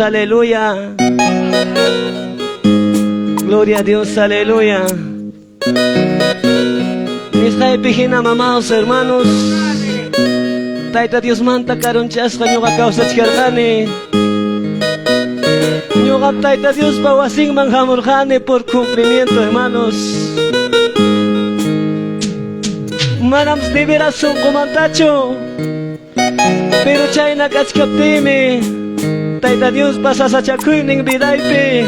Aleluya. Gloria a Dios, aleluya. Nisqay pijina, amados hermanos. Taita Dios manta karonchasqa ñuqa kawsachkarqani. Ñuqa Taita Dios bawasinman hamurqani por cumplimiento, hermanos. Manam de veras sunqumantachu, pero chayna kachkaptimi Taita Dios pasasachakuynin vidaypi.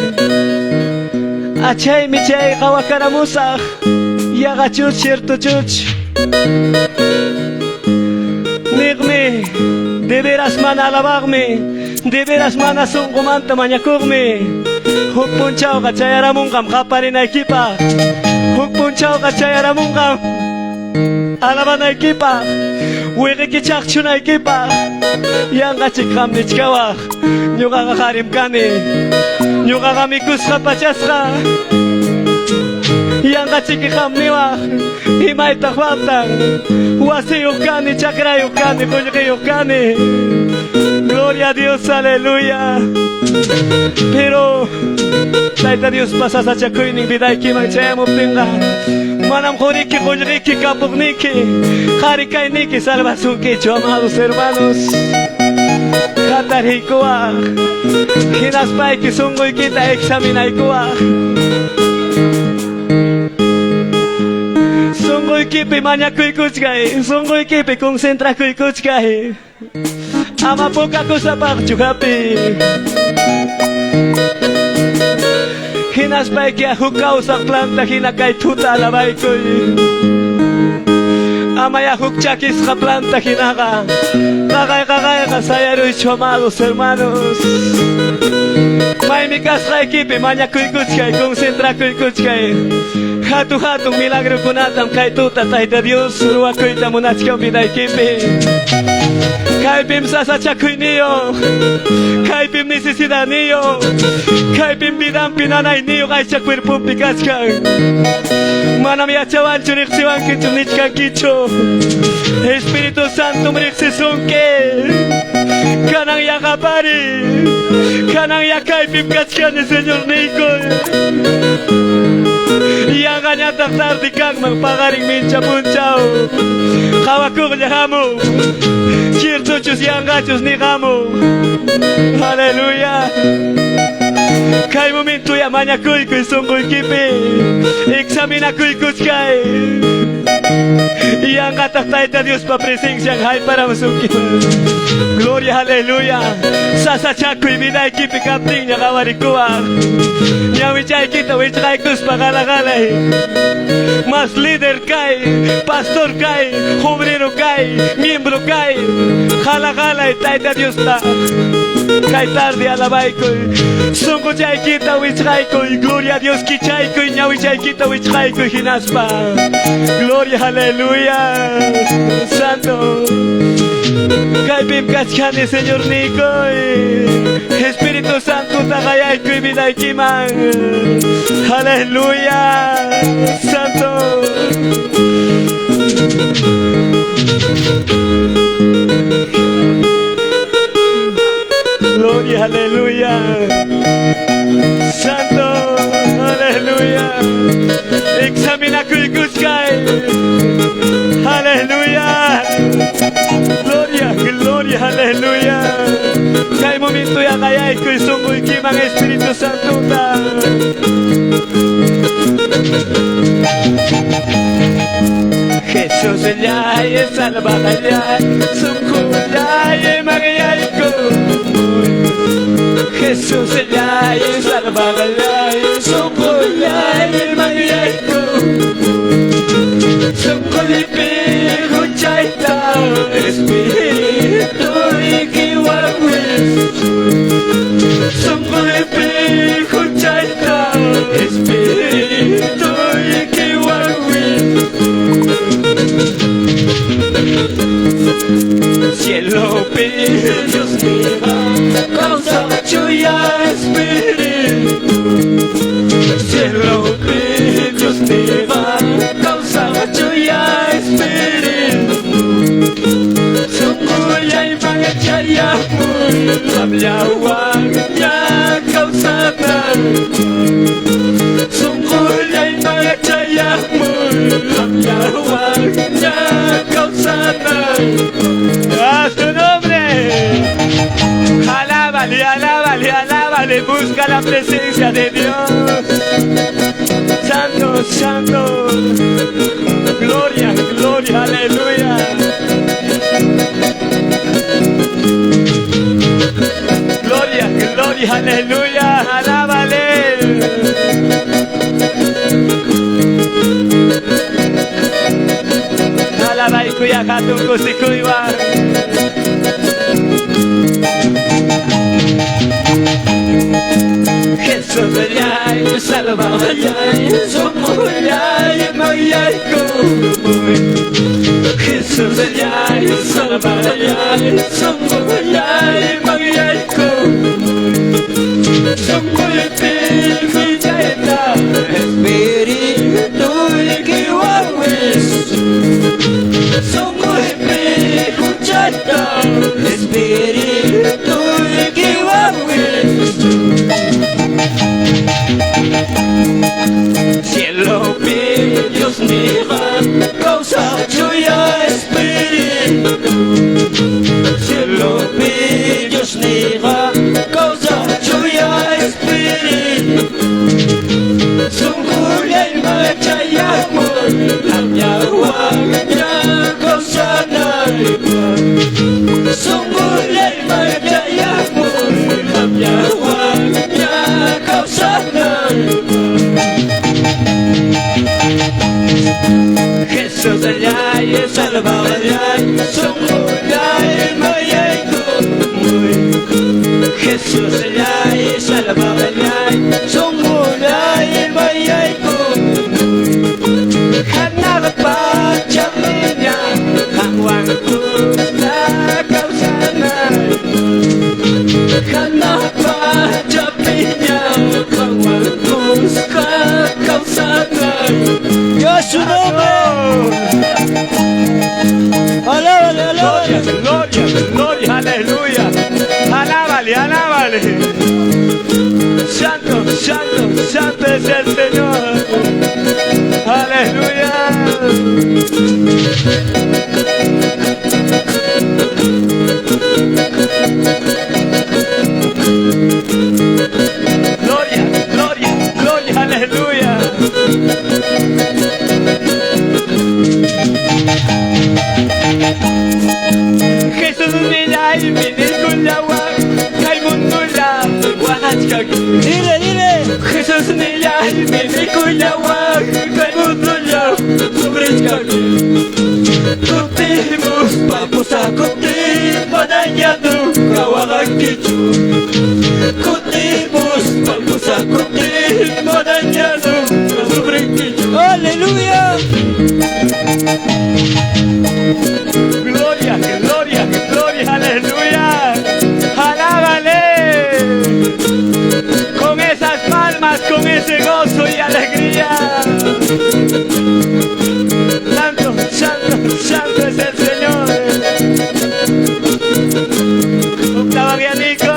Achaymi chay qhawakaramusaq yaqa chuch cierto chuch. Niqmi de veras mana alabaqmi, de veras mana sunqumanta mañakuqmi. Huk punchawqa chayaramunqam qaparinaykipaq, huk punchawqa chayaramunqam alabanaykipaq, wiqiki chaqchunaykipaq. Yanqachik qam nichkawaq, ñuqaqa qarim kani, ñuqaqa mikusqa pachasqa. Yanqachiki qam niwaq, imaytaq faltan, wasiyuq kani, chakrayuq kani, qullqiyuq kani. Gloria a Dios, aleluya. Pero Taita Dios pasasachakuynin vidaykiman chayamuptinqa manam quriki qullqiki kapuqniki qharikayniki salvasunkichu, amados hermanos. Qatariykuwaq hinaspayki sunquykita examinaykuwaq. Sunquykipi mañakuykuchkay, sunquykipi concentrakuykuchkay. Ama poca cosa paqchu hapi. Hinaspayki huk kawsaq planta hina kay tuta alabaykuy. Amaya huk chakisqa planta hinaqa qaqayqa sayaruychu, amados hermanos. Maymi kasqaykipi mañakuykuchkay, concentrakuykuchkay. Hatun milagrukunatam kay tuta Taita Dios ruwakuyta munachkan vidaykipi. Kaypim sasachakuyniyo, kaypim necesidadniyo, kaypim vidampi nanayniyo aycha cuerpopi kachkan. Manam yachawanchu riqsiwankichu nichkankichu. Espíritu Santo riqsisunki. Kanan yaqapari, kanan yakaypim kachkani Señor niykuy. Yanqañataq tardi kanman paqarin mincha punchaw. Qhawakuqlla hamuq, chirchuchus yanqachus niqamuq. Aleluya. Kay momentuya mañakuykuy sunquykipi, examinakuykuchkay. Yanqataq Taita Dios pa presencian hayparamusunkiman. Gloria, aleluya. Sasachakuy vidaykipi kaptinña qawarikuwaq. Ñawichaykita wichqaykuspa qalaqalay. Mas líder kay, pastor kay, obrero kay, miembro kay. Qalaqalay Taita Dios ta kay tarde alabaykuy. Sunquchaykita wichqaykuy, gloria a Dios kichaykuy, ñawichaykita wichqaykuy hinaspa. Gloria, aleluya. Santo kaypim kachkani Señor niykuy. Espíritu Santo taqayaykuy vidaykiman. Aleluya. Santo gloria, aleluya. Santo, aleluya. Examina kuykuchkay. Aleluya. Gloria, gloria, aleluya. Kay momento ya kayaykuy sunquykiman Espíritu Santo ta. Jesús llay, salvaga llay, sunqu llay, magayayku. Jesús llay, salvaga llay, sunqu llay, magayayku. Sunqu lipi huchayta, Espíritu ikiwawis. Sunqu lipi huchayta, Espíritu ikiwawis. Cielo pide Dios mío, causa chuya Espíritu. Cielo pide Dios mío, causa chuya Espíritu. Sunquya y mangachaya, Amlawang alábale, alábale, alábale, busca la presencia de Dios. Santo, santo, gloria, gloria, aleluya. Gloria, gloria, aleluya, alábale. Alabay kuya katong kusikuiwa. Jesús ayay, salva ayay, somos ayay, mayay ko. Jesús ayay, salva ayay, somos ayay, mayay ko. Somos espiritualidad, espíritu equivoques. Somos espiritualidad, espíritu equivoques. Cielo pide, Dios niega, causa lluvia espíritu. Cielo pide, Dios niega, causa lluvia espíritu. Sungguhnya baca yamur, lamnya wangnya causa nariwa. Sungguhnya baca yamur, lamnya wangnya causa nariwa. Jesús ayay, salva ayay, sungguhnya mayay kumuy. Jesús ayay, salva ayay, sungguhnya mayay kumuy. Hanap pa jaminya, hangwang na kausanay. Hanap pa jaminya, hangwang na kausanay. Dios su nombre. Alábale, alábale. Gloria, gloria, aleluya. Alábale, alábale. Santo, santo, santo es el Señor. Aleluya. Gloria, gloria, gloria, aleluya. Jesús mira y viene con la agua, hay mundo la guachaki. Dile, dile. Jesús mira y viene con la agua, hay mundo la guachaki. Contimos, vamos a contar, panañando, kawakichu. Contimos, vamos a contar, panañando, kawakichu. Aleluya. Gloria, gloria, gloria, aleluya. Alábale. Con esas palmas, con ese gozo y alegría. Santo, santo, santo es el Señor. Octava Guianico.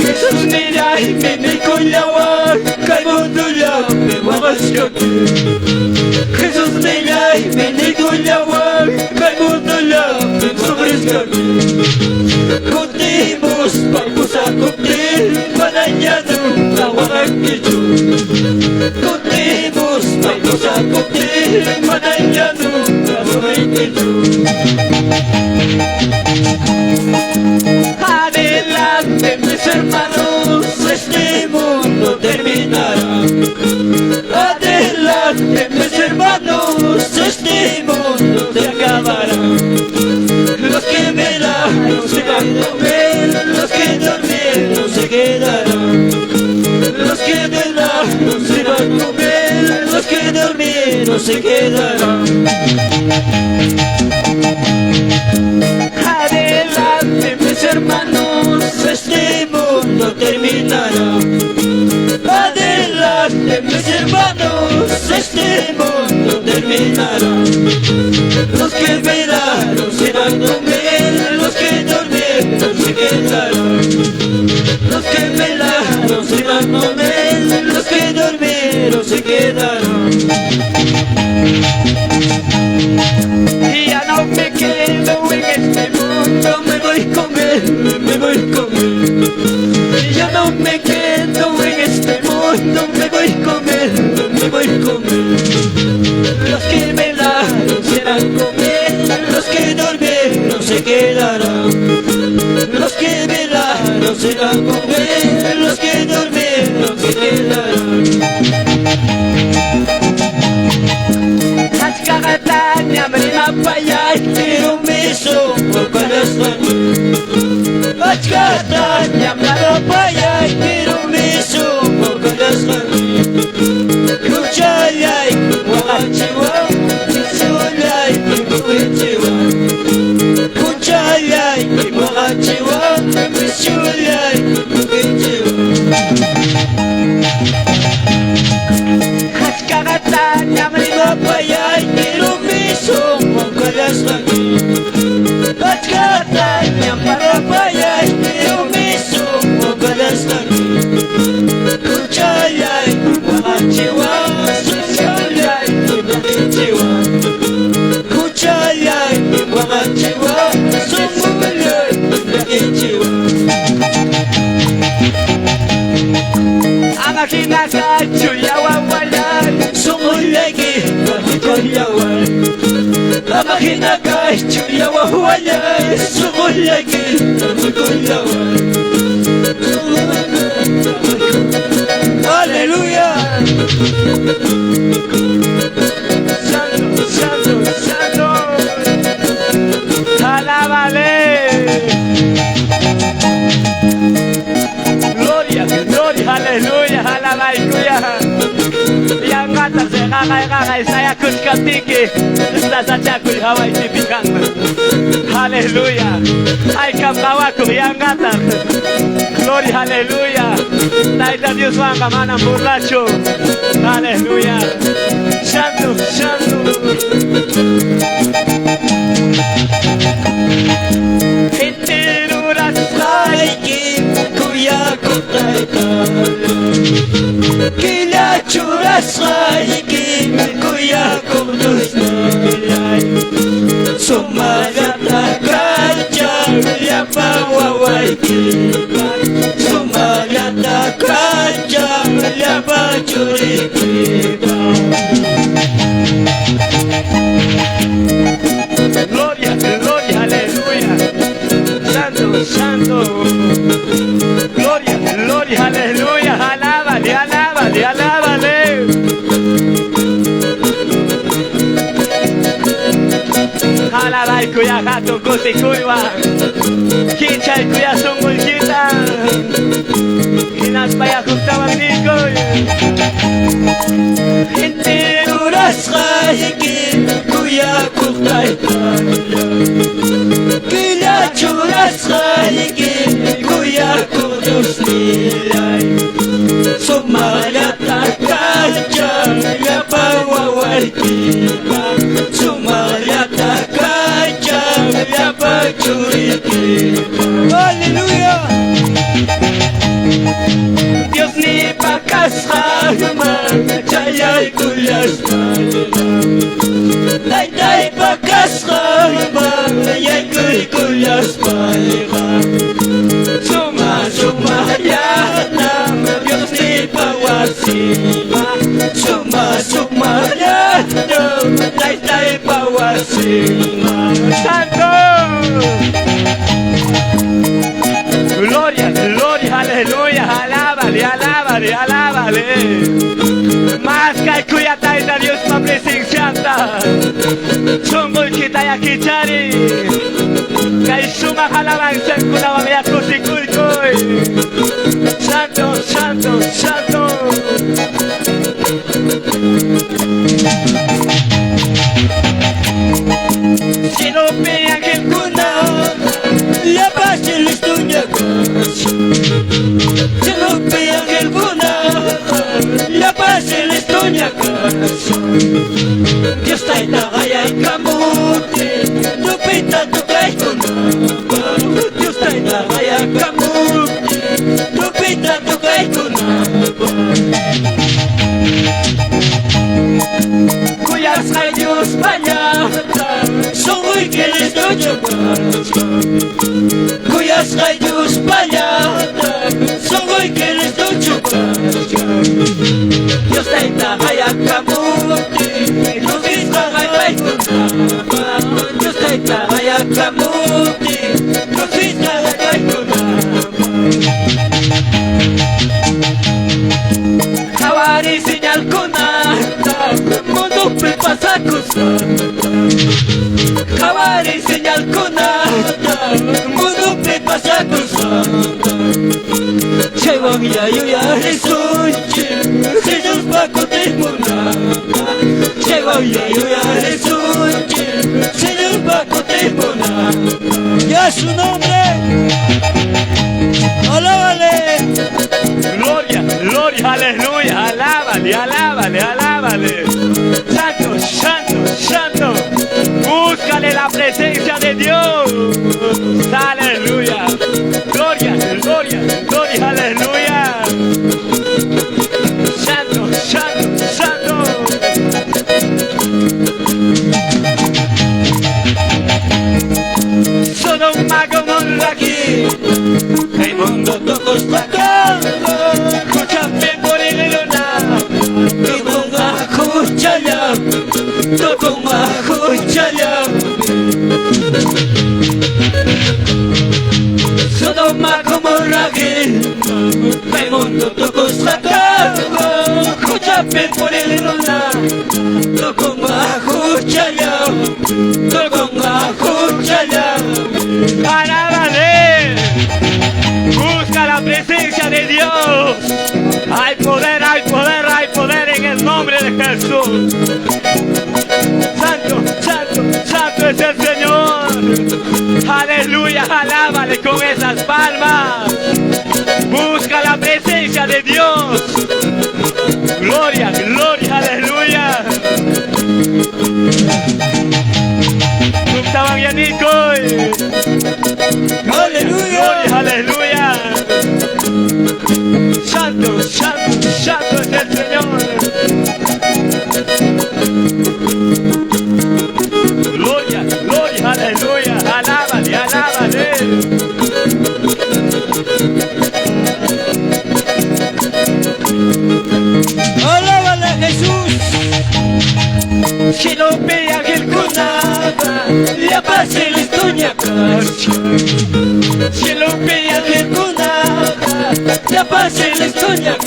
Jesús mira y viene con la agua, caimundo ya me guachaki. Jesús mira y viene con la agua, caimundo ya me guachaki. Contimos, vamos a cumplir, panañando, kawakichu. Contimos, vamos a cumplir, panañando, kawakichu. Adelante, mis hermanos, este mundo terminará. Adelante, mis hermanos, este mundo se acabará. Los que velaron se van a comer, los que durmieron se quedarán. Los que velaron se van a comer, los que durmieron se quedarán. Adelante, mis hermanos, este mundo terminará. con él, los que durmieron se quedaron. Hachkagatanya Mapayay Tirumiso por corazón. Hachkagatanya Mapayay Tirumiso por corazón. Kuchayay Wakachiwa Tisulay Kuchiwa. Kuchayay Wakachiwa Tisulay Kuchiwa. Hachkagatanya Mapayay Tirumiso por corazón. Hachkagatanya Mapayay Tirumiso por corazón. Kuchayay Wakachiwa Tisulay Kuchiwa. Kuchayay Wakachiwa Tisulay Kuchiwa. Amakinakachu Yawawalay Sungulagi Mahikoyawan. Amakinakachu Yawawalay Sungulagi Mahikoyawan. Aleluya. Santo, santo, santo. Alábale. Gloria, gloria, aleluya, alaba y cuya. Yang kata se kakay saya kuskatiki. Sasacha kuy haway tipikan. Aleluya. Ay kapawa kuy yang kata. Gloria, aleluya. Taita Dios va kamana borracho. Aleluya. Santo, santo. Itiruras Haiki kuya kutaita. Kila churas haiki kuya kutusta. Sumagata kacha ya pawawaiki. Sumagata kacha ya pachuriki. Gloria, gloria, aleluya. Santo, santo. Gloria, gloria, aleluya. Alábale, alábale, alábale. Alabay kuya gato kuti kuiwa. Kichay kuya sungul kita. Kinas paya kuktawan nikoy. Tiruras haiki kuya kutaita. Kila churas haiki kuya kutusnilay. Sumalata kacha ya pawawaiki. Sumalata kacha ya pachuriki. Aleluya. Dios ni Pakas haman chayay kuyas palihan. Dayday pakas haman yay kuyas palihan. Suma-sumayanam Diyos ni pawasima. Suma-sumayanam dayday pawasima. Santo. Gloria, gloria, aleluya, alábale, alábale, alábale. Más que cuya taita Dios ma presencianta. Sungul kita ya kichari. Kay suma alabanza kulawa ya kusikulkoy. Santo, santo, santo. Sinupi ang kuna la paz el estuña. Sinupi ang kuna la paz el estuña. Dios tayo nakayay kamuti. Lupita to kay kuna. Dios tayo nakayay kamuti. Lupita to kay kuna. Kuyas kay Diyos panyata. Sungguh kini tujuh Kuyas kay Diyos panyata. Sungguh kini tujuh Diyos tayo nakayag kamuti. Lupit ka kay kuna. Diyos tayo nakayag kamuti. Lupit ka kay kuna. pasacosanta Kawari señal kunata Munupi pasacosanta Chewang ya yuyari sunchi Sijus pakote munata Chewang ya yuyari sunchi Sijus pakote munata Ya su nombre Alábale Gloria, gloria, aleluya, alábale, alábale, alábale. Santo, santo, santo. Búscale la presencia de Dios. Aleluya. Gloria, gloria, gloria, aleluya. Santo, santo, santo. Sodoma Gomorra aquí. El mundo tocó esta cama Escúchame por el luna. Tocó una cuchalla Tocó una cuchalla Sodoma Gomorra aquí El mundo tocó esta cama Escúchame por el luna Tocó una cuchalla Tocó una cuchalla Alábale. Busca la presencia de Dios. Hay poder, hay poder, hay poder en el nombre de Jesús. Santo, santo, santo es el Señor. Aleluya, alábale con esas palmas. Busca la presencia de Dios. Gloria, gloria, aleluya. Estaban Yanico. Aleluya. Gloria, aleluya. Santo, santo, santo es el Señor. Gloria, gloria, aleluya. Alábale, alábale. Alábale a Jesús. Si lo veía que Kunaba, ya pasé la historia si lo veía que Kunaba, ya pasé la historia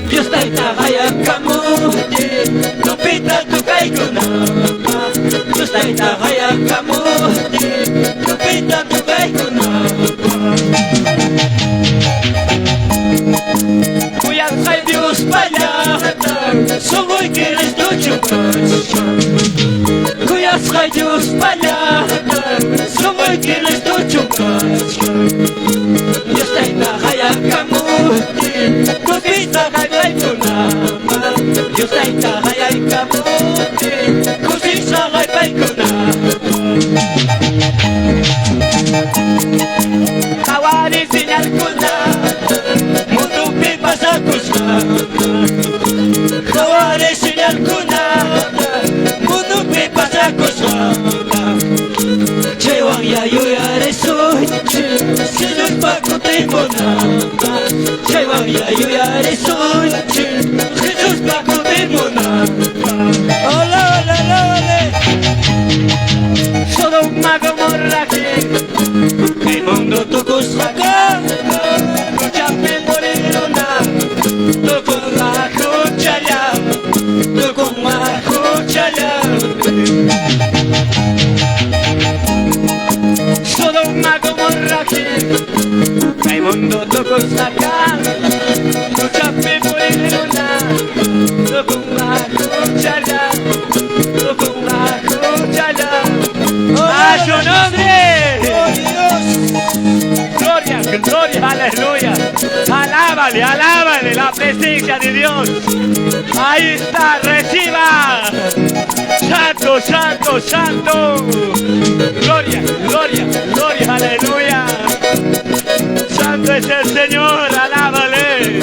Dios está en Tagaya Kamote, no pita tu Kunaba. Dios está en Tagaya Kamote, no pita tu Kunaba. Voy a traer Dios para allá, solo hoy que les doy Voy a traer Dios para allá, solo hoy que les doy Dios está en la raya camote, no pita raya Kunaba. Dios está en la raya camote, cosisa raya Kunaba. Kawari señal Kunaba, mundo pe pasa cosanta. Kawari señal Kunaba, mundo pe pasa cosanta. Chewang ya yuyare sunchi, sijus pakote munaba. Chewang ya yuyare sunchi, sijus pakote munaba. Hola, hola, hola, Sodoma Gomorra aquí. El mundo tocó esta cama, escúchame por el luna. Tocó una cuchalla, tocó una cuchalla. Sodoma Gomorra aquí. El mundo tocó esta cama, escúchame por el luna. Tocó una cuchalla, tocó una cuchalla. ¡A su nombre! Gloria, gloria, aleluya. Alábale, alábale la presencia de Dios. Ahí está, reciba. Santo, santo, santo. Gloria, gloria, gloria, aleluya. Santo es el Señor, alábale.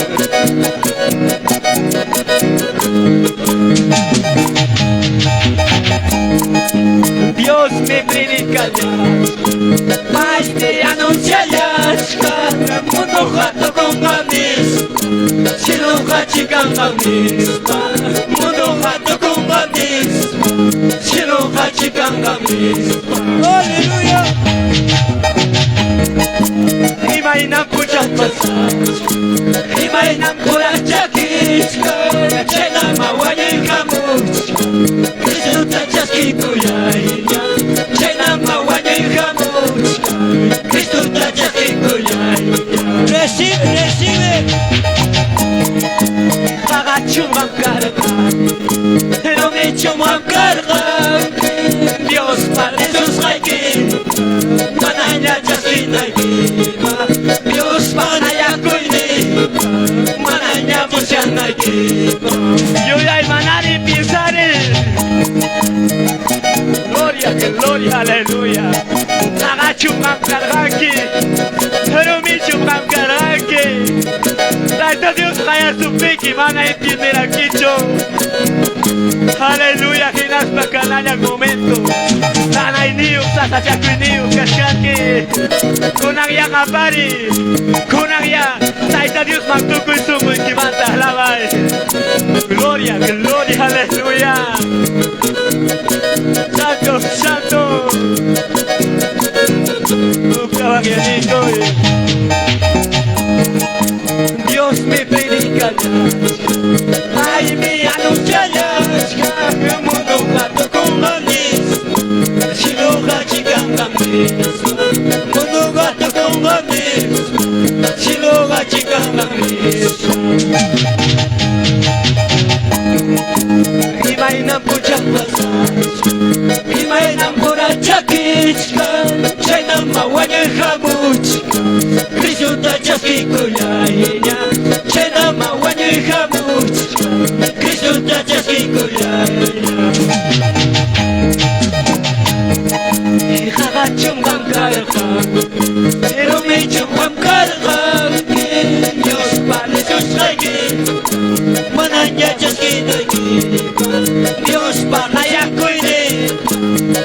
Dios me predica ya, mas te anuncia ya, mundo gato con gamis, si lo gachican gamis, mundo gato con gamis, si lo gachican gamis. Aleluya. Imagina puchas pasas, imagina pura chaquisca, chena maguaya y camucha. chasquina y viva. Dios manaya cuidima, manaya bushana y viva. Yo ya emanar y pensar gloria, que gloria, aleluya. Nagachumam karaki, pero mi chumam karaki. Traita Dios kaya supiki, mana entiende aquí yo. Aleluya, ginas bacananya momento. Nanay niyo, sasachaku niyo, kasyanki. Kunagya kapari, kunagya. Traita Dios magtukoy sumoy, kimanta halabay. Gloria, gloria, aleluya. Santo, santo. Dios me predica, ay me anuncia ya, que mundo gato con manis, si lo gachigan gamis, mundo gato con manis, si lo gachigan gamis. Imainan pucang pasas, imainan porachakishka, chaynam mawanya hamuchka, Krishna chaskikulaynya, chaynam mawanya hamuchka, Krishna chaskikulaynya. Hagachum gam kargam, eromichum gam kargam, Dios Padre sus reyes, mananya chaskikulaynya. Dios manaya cuide,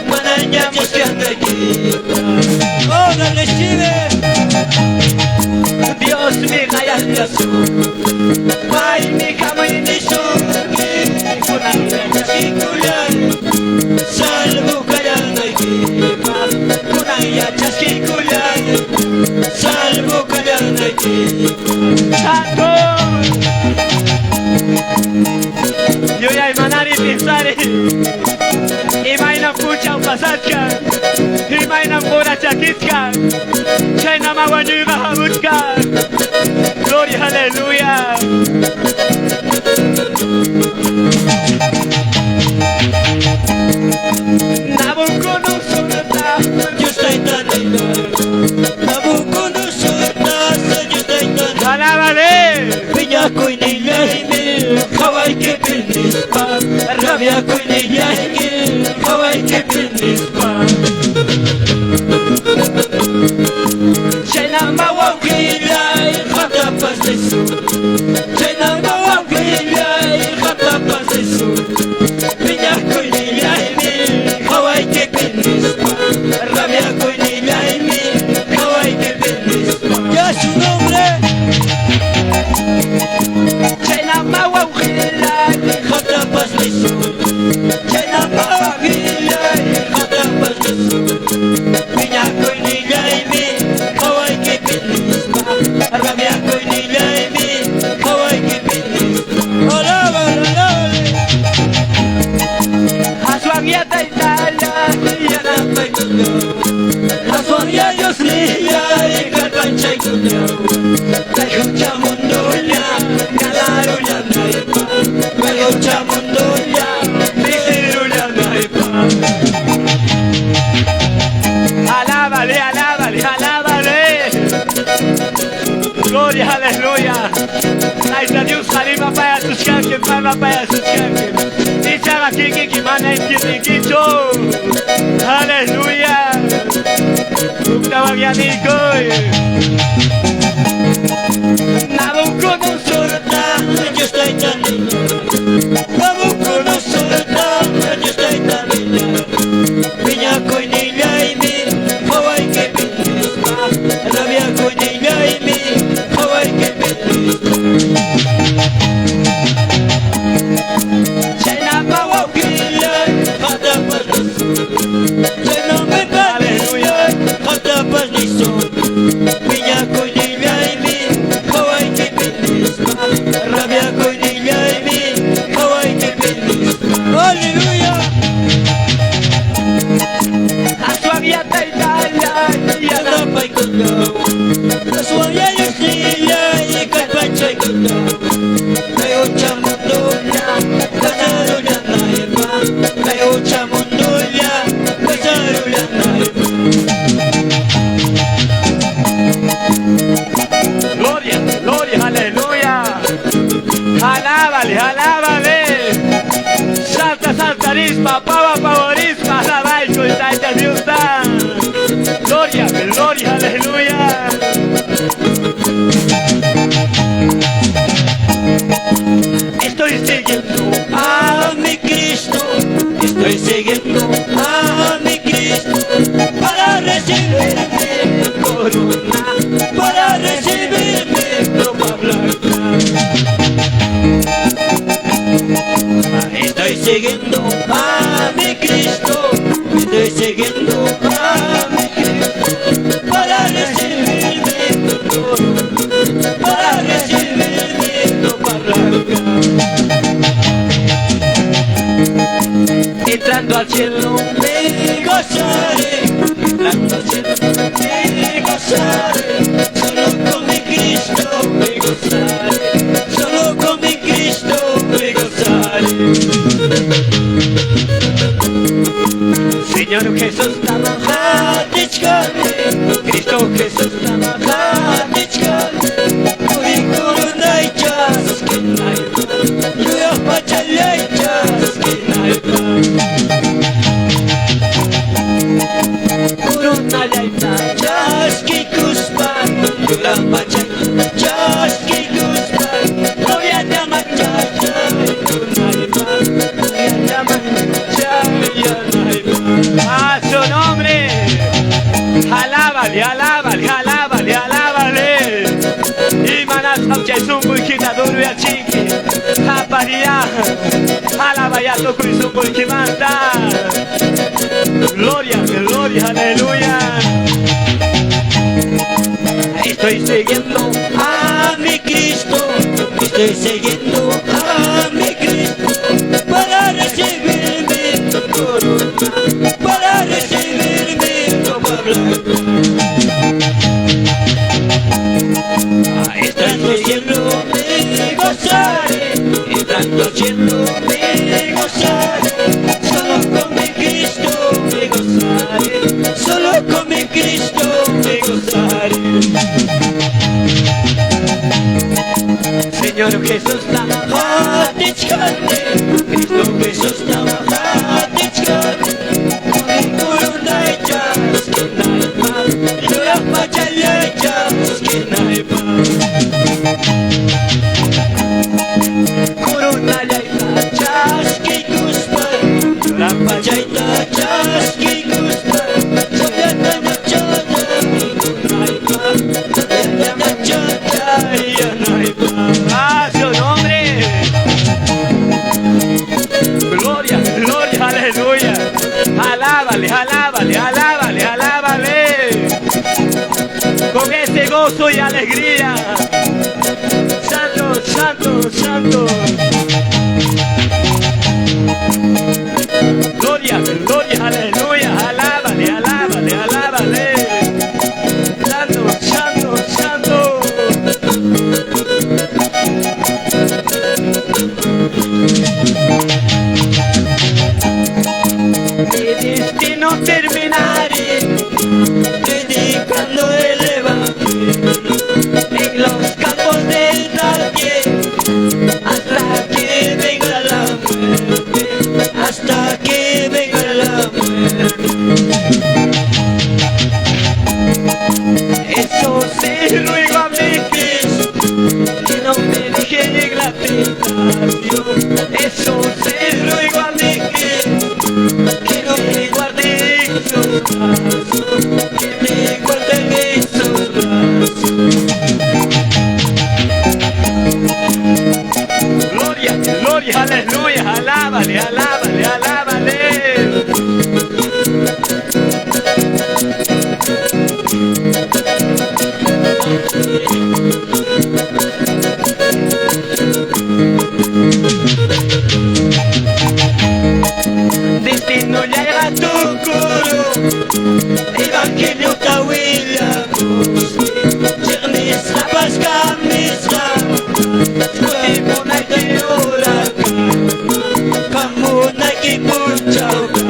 mananya chaskikulaynya. Oh, dale chive. Dios me calla el brazo, ay mi cama y mi sol, mananya chaskikulaynya. Salvo callando y viva, mananya chaskikulaynya. Salvo callando y viva. Santo. Yo ya emanar y pensar, imainan pucha pasachka, imainan pura chakitka, chaina mawanyuga hamuchka. Gloria, aleluya. Nabucodonosor, yo estoy tan lindo. Nabucodonosor, yo estoy tan lindo. Alábale. Villa Coinilla y mil, Hawaii que pinispa. Rabia Coinilla y mil, Hawaii que pinispa. Chena mawakila y hatapas de sur. Chena mawakila y hatapas de sur. Villa Coinilla y mil, Hawaii que pinispa. Rabia Coinilla y mil, Hawaii que pinispa. Ya su nombre. Chena mawakila y hatapas de sur. Chena mawakila y hatapas de sur. Villa Coinilla y mil, Hawaii que pinispa. Rabia Coinilla y mil, Hawaii que pinispa. Alábale, alábale. Haswangiata Italia, yana paikuyo. Haswangia Dioslia y kalpancha ikuyo. Kayucha mundunya, kalarunya naipa. Kayucha mundunya, bisirunya naipa. Alábale, alábale, alábale. Gloria, aleluya. Traita Dios halima para sus canques, para sus canques. Dicha aquí que mana entiende quicho. Aleluya. Uktawagianico. Nabucodonosor, yo estoy tan lindo. Nabucodonosor, yo estoy tan lindo. Villa Coinilla y mil, Hawaii que pinispa. Rabia Coinilla y mil, Hawaii que pinispa. Chena mawakila, hatapas de sur. Chena me pareció, hatapas de sur. Villa Papá favorisma la baixo y taita diusta. Gloria, gloria, aleluya. Estoy siguiendo a mi Cristo, estoy siguiendo a mi Cristo para recibir mi corona, para recibir mi ropa blanca. Estoy siguiendo a mi Cristo, estoy siguiendo a mi Cristo para recibir mi corona, para recibir mi ropa blanca. Entrando al cielo me gozaré, entrando al cielo me gozaré, solo con mi Cristo me gozaré, solo con mi Cristo me gozaré. Señor Jesús tamahatichkane, Cristo Jesús tamahatichkane, Uri kurunay chas kinaypa, Yuyah pachalay chas kinaypa. Kurunay chas kikuspan, Yuyah pachalay chas kikuspan, Gloria llaman chachay kunaypa, Gloria llaman chachay yanaypa. A su nombre. Alábale, alábale, alábale, alábale. Y manas hamche zumbu y quitaduro y achinque. Japaría. Alabaya toco y zumbu y quimanta. Gloria, gloria, aleluya. Estoy siguiendo a mi Cristo, estoy siguiendo a mi Cristo para recibir mi corona, para recibir mi ropa blanca. Entrando al cielo me gozaré, entrando al cielo me gozaré, solo con mi Cristo me gozaré, solo con mi Cristo me gozaré. Señor Jesús tamahatichkane, Cristo Jesús tamahatichkane, Uri kurunay chas kinaypa, Yuyah pachalay chas kinaypa. Kurunay chas kikuspan, Yuyah pachalay chas kikuspan, Sobyatana chachay kunaypa, Sobyatana chachay yanaypa. A su nombre. Gloria, gloria, aleluya. Alábale, alábale, alábale, alábale. Con ese gozo y alegría. Santo, santo, santo. Gloria, gloria, aleluya. Alábale, alábale, alábale. Santo, santo, santo. Mi destino terminaré predicando el evangelio en los campos del Darién hasta que venga la muerte, hasta que venga la muerte. Eso sí ruego a mi Cristo, que no me deje en la tentación. Eso sí ruego a mi Cristo, que no me guarde en sus brazos, que me guarde en sus brazos. Gloria, gloria, aleluya. Alábale, alábale, alábale. Destino llega a tu coro, Evangelio Tawila, Jernis Rapas Kamisra, Skwemona Keora, Kamuna Kipunchauka.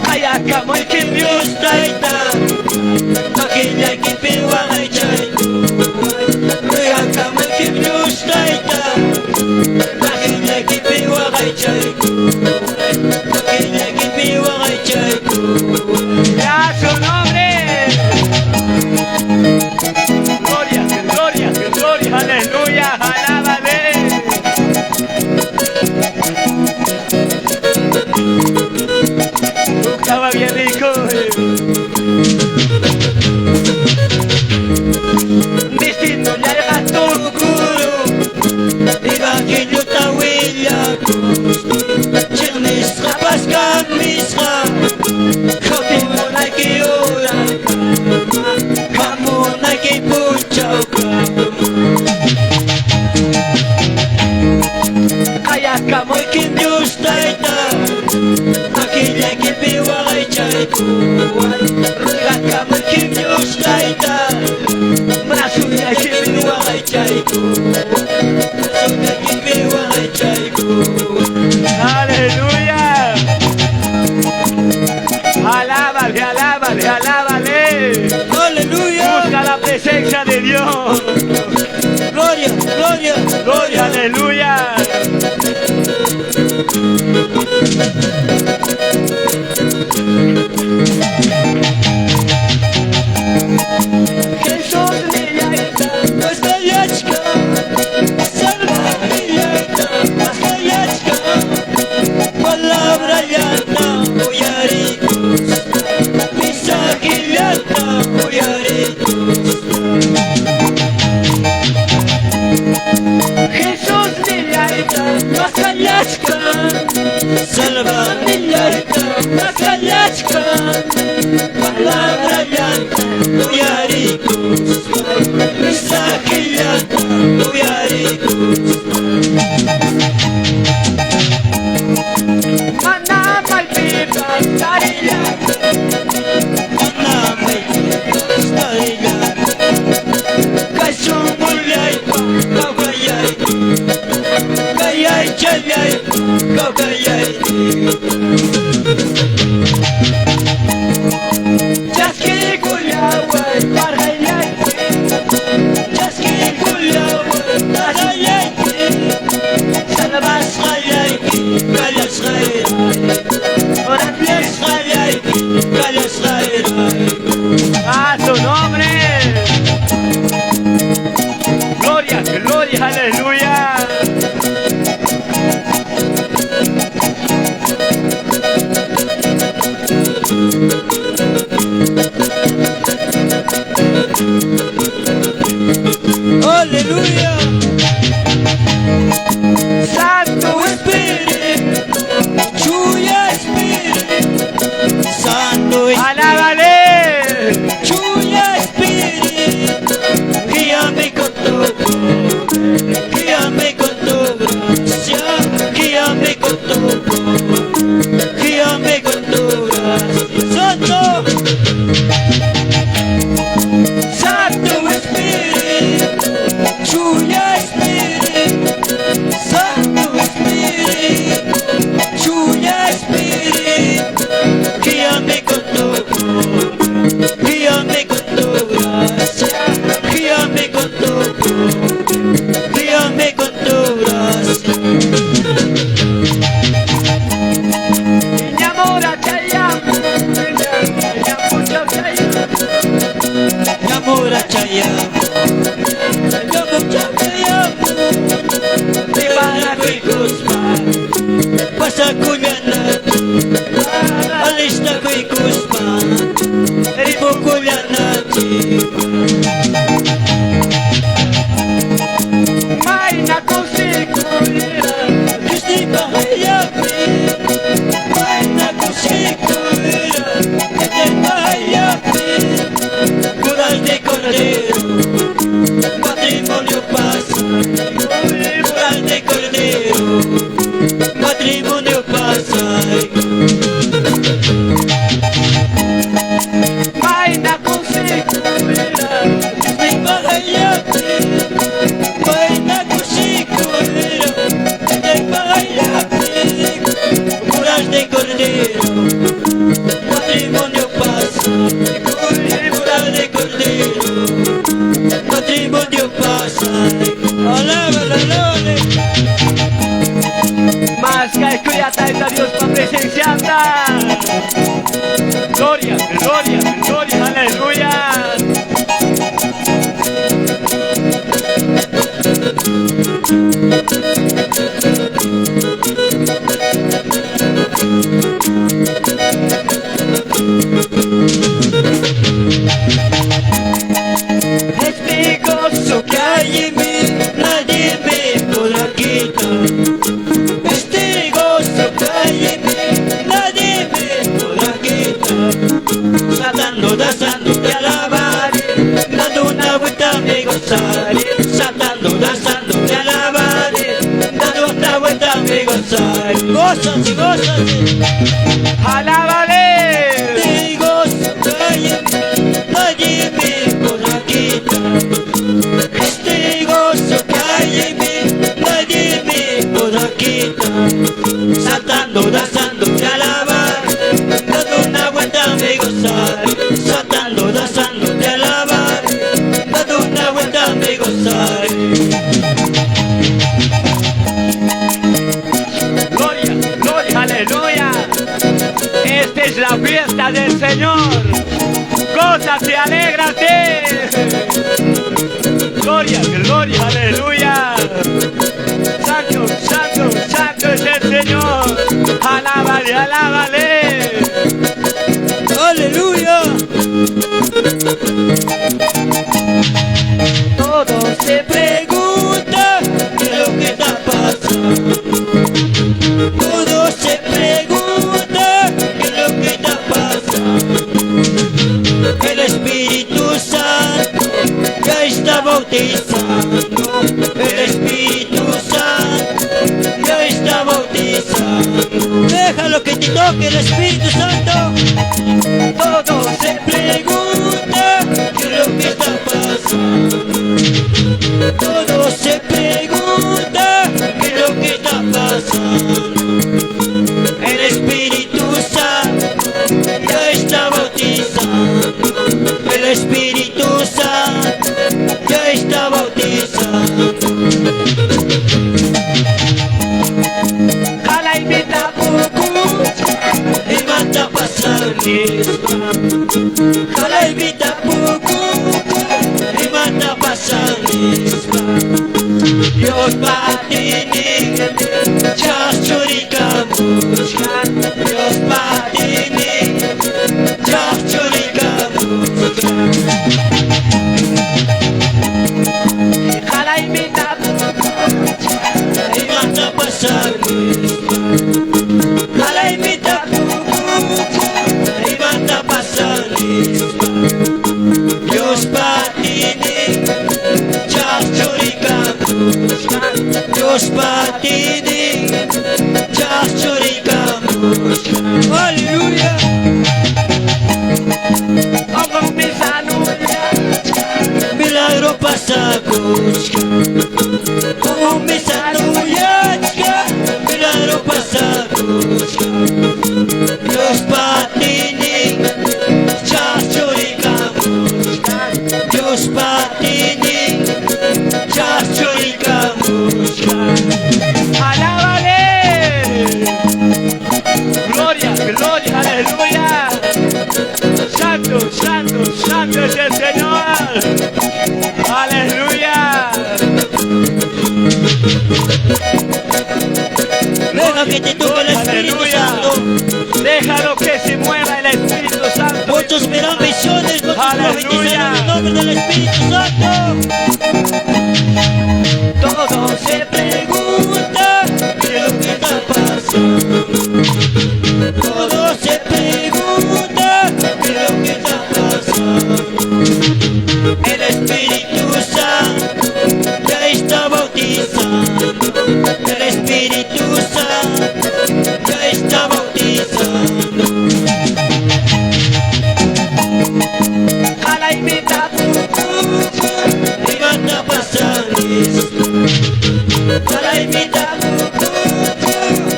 Kayaka moy kim Dios taita, Makilla ki piwa ay chaito, Kayaka moy kim Dios taita. Estaba bien rico. Destino ya llega tu Guru Evangelio Tawiliako Chirnisra Pascal Misra Kamunay Kiura Kamunay Kipuchauka Kaya ka mo Moikin Diyos Taita Akilya Kipiwakay Chayko Rigat ka Moikin Diyos Taita Manasuya Kipiwakay Chayko Masuya Kipiwakay Chayko Aleluya. Alábale, alábale, alábale. Aleluya. Busca la presencia de Dios. Gloria, gloria, gloria. Aleluya. Jesús Millaita, Настоячка, salva Millaita, настоячка, palabra llanta, uyaricos, mensaje llanta, uyaricos. Jesús Millaita, Настоячка, salva Millaita, настоячка, palabra llanta, uyaricos, mensaje llanta, uyaricos. Mana malpita, Sarilla. Anamay, starila, kasumulay, kawayay, kayay chayay, kawayay. Chaski kuyaway, parayay. Chaski kulaway, tarayay, salabas kayay, kalas kayay, oraples kayay, kalas kayay. A su nombre. Gloria, gloria, aleluya. Aleluya. Santo Espíritu, Chuya Espíritu, Santo Espíritu, alábale. Chuya Espíritu, guíame con tu gracia, guíame con tu gracia, Santo, Santo Espíritu, Chuya Espíritu, Santo Espíritu, Chuya Espíritu, guíame con tu gracia, guíame con tu gracia. Ñamora chayam, ñamucho chayam. Namura chaya, yamucha chaya, Ibara ko'y kusma, pasa kunyanat, alis na ko'y kusma, ribo kunyanat. May nakusikulira. Kristi bahayaki, may nakusikura, ete bahayaki, Cural de Cordero, matrimonio pasa, Cural de Cordero, matrimonio pasa. May nakusikulira. May bahayaki, may nakusikura, ete bahayaki, Cural de Cordero, matrimonio pasa, Cural de Cordero, matrimonio pasa. Alábala, alábala. Más que cuídate de Dios para presenciarla. Gloria, gloria, gloria, aleluya. gózate, gózate. Alábale. Te gozo, cállame por aquí. Este gozo, cállame por aquí. Saltando, danzando, te alabar, dando una vuelta me gozar. Saltando, danzando, te alabar, dando una vuelta me gozar. Gloria, gloria, aleluya. Esta es la fiesta del Señor. Gózate, alégrate. Gloria, gloria, aleluya. Santo, santo, santo es el Señor. Alábale, alábale. Aleluya. Todos se preguntan qué es lo que está pasando. Todos se preguntan qué es lo que está pasando. El Espíritu Santo ya está bautizando. El Espíritu Santo ya está bautizando. Déjalo que te toque el Espíritu Santo. Todos se preguntan qué es lo que está pasando. Todos se preguntan qué es lo que está pasando. El Espíritu Santo ya está bautizando. El Espíritu Santo ya está bautizando. Jala y invita poco, y manda a pasar misma. Jala y invita poco, y manda a pasar misma. Dios patini, chas churicamushka. Dios patini, chas churicamushka. Jala y invita poco, y manda a pasar misma. Jala y invita poco, y manda a pasar misma. Dios patini, chas churicamushka. Dios patini, chas churicamushka. Aleluya. Vamos pisando ya. Milagro pasa kushka. Como pisando ya. Milagro pasa kushka. Dios patini, chas churicamushka. Dios patini, chas churicamushka. Alábale. Gloria, gloria, aleluya. Santo, santo, santo es el Señor. Aleluya. Deja que te toque el Espíritu Aleluya. Santo. Déjalo que se mueva el Espíritu Santo. Muchos verán visiones, muchos Aleluya. profetizarán en nombre del Espíritu Santo. Todos se preguntan qué es lo que está pasando. Todos se preguntan qué es lo que está pasando. El Espíritu Santo ya está bautizando. El Espíritu Santo ya está bautizando. A la invita y manda a pasar listo. A la invita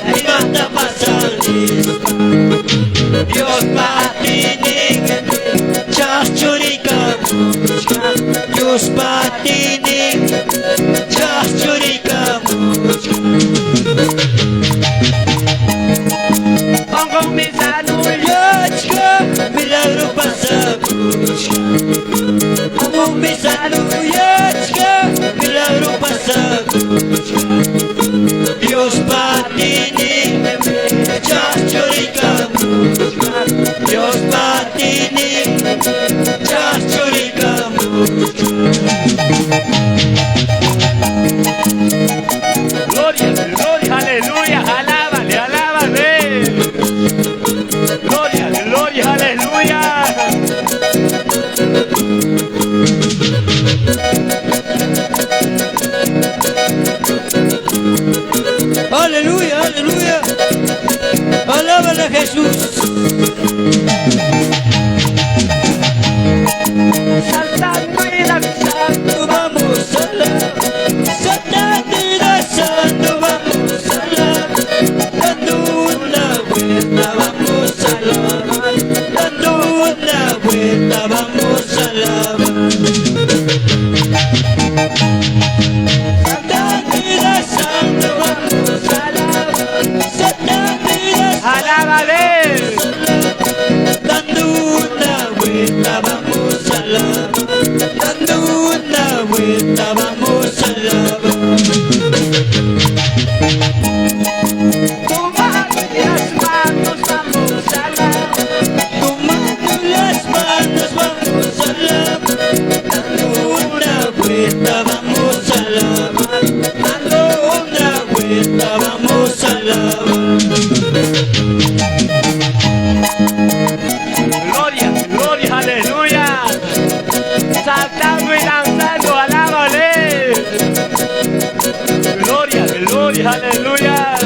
y manda a pasar listo. Dios patini, chas churicamushka. Dios patini, chas churicamushka. Pongo mis anuyachka, milagro pasa kushka. Pongo mis anuyachka, milagro pasa kushka. Dios patini, chas churicamushka. Dios patini, chas churicamushka. Gloria, gloria, aleluya. Alábale, alábale. Gloria, gloria, aleluya. Gloria, gloria, aleluya. Saltando y danzando, alábale. Gloria, gloria, aleluya.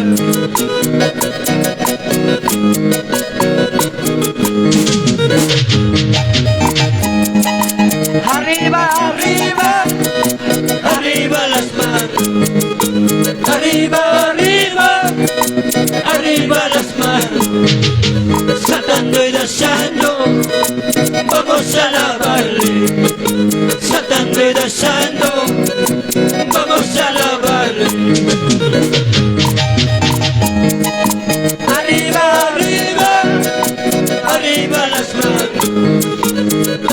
Arriba, arriba, arriba las manos, arriba, arriba, arriba las manos, saltando y danzando, vamos a alabarle, saltando y danzando, vamos a alabarle. Arriba, arriba, arriba las manos,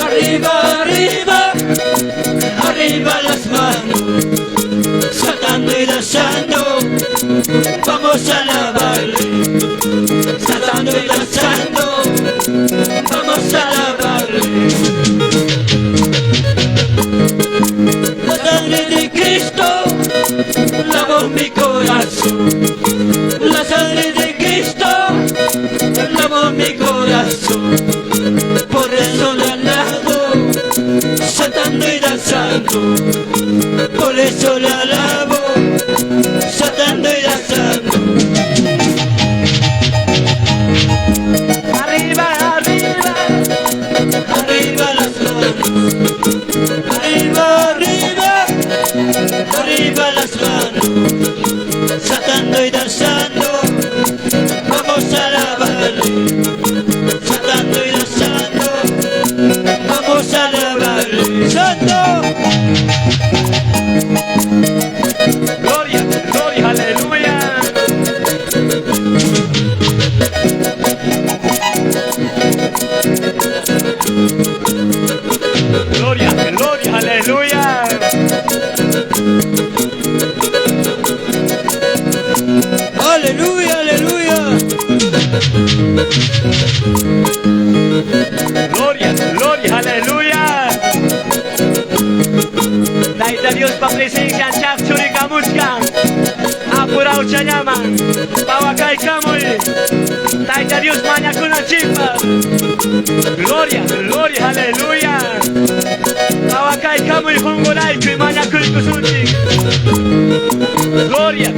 arriba, arriba, arriba las manos, saltando y danzando, vamos a alabarle, saltando y danzando, vamos a alabarle. La sangre de Cristo lavó mi corazón, la sangre de Cristo lavó mi corazón, por eso le alabo, saltando y danzando, por eso le alabo, saltando y danzando. arriba, arriba, Arriba las manos, arriba, arriba, arriba las manos, saltando y danzando, vamos a alabarle, saltando y danzando, vamos a alabarle. ¡Santo! gloria, gloria, aleluya. Gloria, gloria, aleluya. ¡Aleluya, aleluya! Gloria, gloria, aleluya. Dajte Dios pa presencia chapchuri kamushka. Apura uchayaman. Pawakai kamuy. Dajte Dios maña kuna chipa. Gloria, gloria, aleluya. Pawakai kamuy hongorai kui maña kul kusuchi. Gloria,